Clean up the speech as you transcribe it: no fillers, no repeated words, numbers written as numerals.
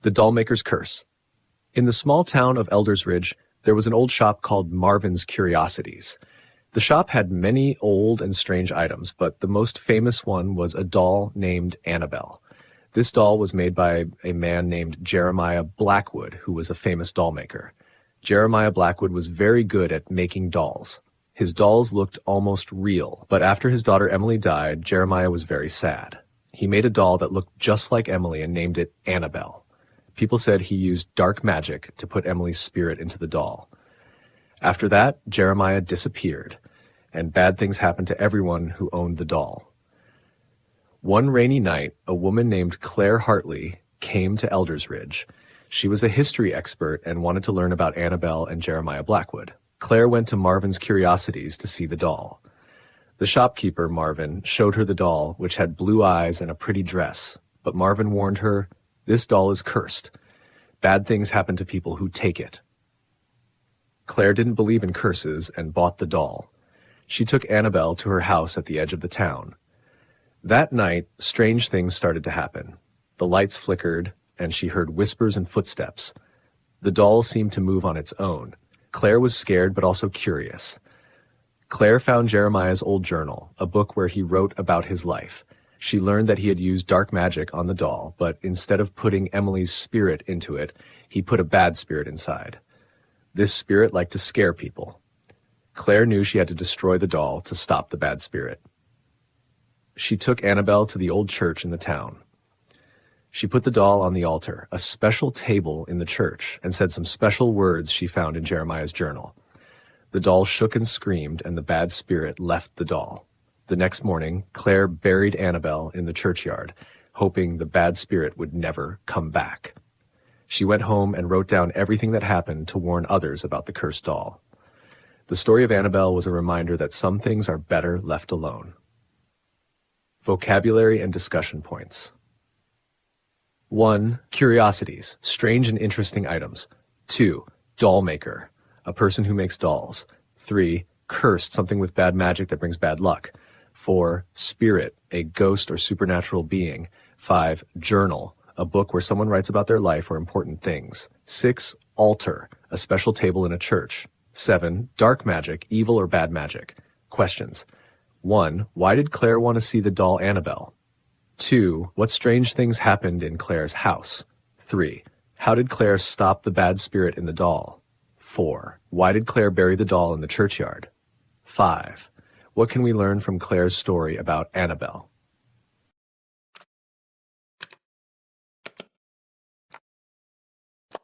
The Dollmaker's Curse. In the small town of Elders Ridge, there was an old shop called Marvin's Curiosities. The shop had many old and strange items, but the most famous one was a doll named Annabelle. This doll was made by a man named Jeremiah Blackwood, who was a famous doll maker. Jeremiah Blackwood was very good at making dolls. His dolls looked almost real, but after his daughter Emily died, Jeremiah was very sad. He made a doll that looked just like Emily and named it Annabelle. People said he used dark magic to put Emily's spirit into the doll. After that, Jeremiah disappeared, and bad things happened to everyone who owned the doll. One rainy night, a woman named Claire Hartley came to Elders Ridge. She was a history expert and wanted to learn about Annabelle and Jeremiah Blackwood. Claire went to Marvin's Curiosities to see the doll. The shopkeeper, Marvin, showed her the doll, which had blue eyes and a pretty dress. But Marvin warned her, "This doll is cursed. Bad things happen to people who take it." Claire didn't believe in curses and bought the doll. She took Annabelle to her house at the edge of the town. That night, strange things started to happen. The lights flickered, and she heard whispers and footsteps. The doll seemed to move on its own. Claire was scared but also curious. Claire found Jeremiah's old journal, a book where he wrote about his life. She learned that he had used dark magic on the doll, but instead of putting Emily's spirit into it, he put a bad spirit inside. This spirit liked to scare people. Claire knew she had to destroy the doll to stop the bad spirit. She took Annabelle to the old church in the town. She put the doll on the altar, a special table in the church, and said some special words she found in Jeremiah's journal. The doll shook and screamed, and the bad spirit left the doll. The next morning, Claire buried Annabelle in the churchyard, hoping the bad spirit would never come back. She went home and wrote down everything that happened to warn others about the cursed doll. The story of Annabelle was a reminder that some things are better left alone. Vocabulary and discussion points. 1. Curiosities, strange and interesting items. 2. Doll maker, a person who makes dolls. 3. Cursed, something with bad magic that brings bad luck. 4. Spirit, a ghost or supernatural being. 5. Journal, a book where someone writes about their life or important things. 6. Altar, a special table in a church. 7. Dark magic, evil or bad magic. Questions. 1. Why did Claire want to see the doll Annabelle? 2. What strange things happened in Claire's house? 3. How did Claire stop the bad spirit in the doll? 4. Why did Claire bury the doll in the churchyard? 5. What can we learn from Claire's story about Annabelle?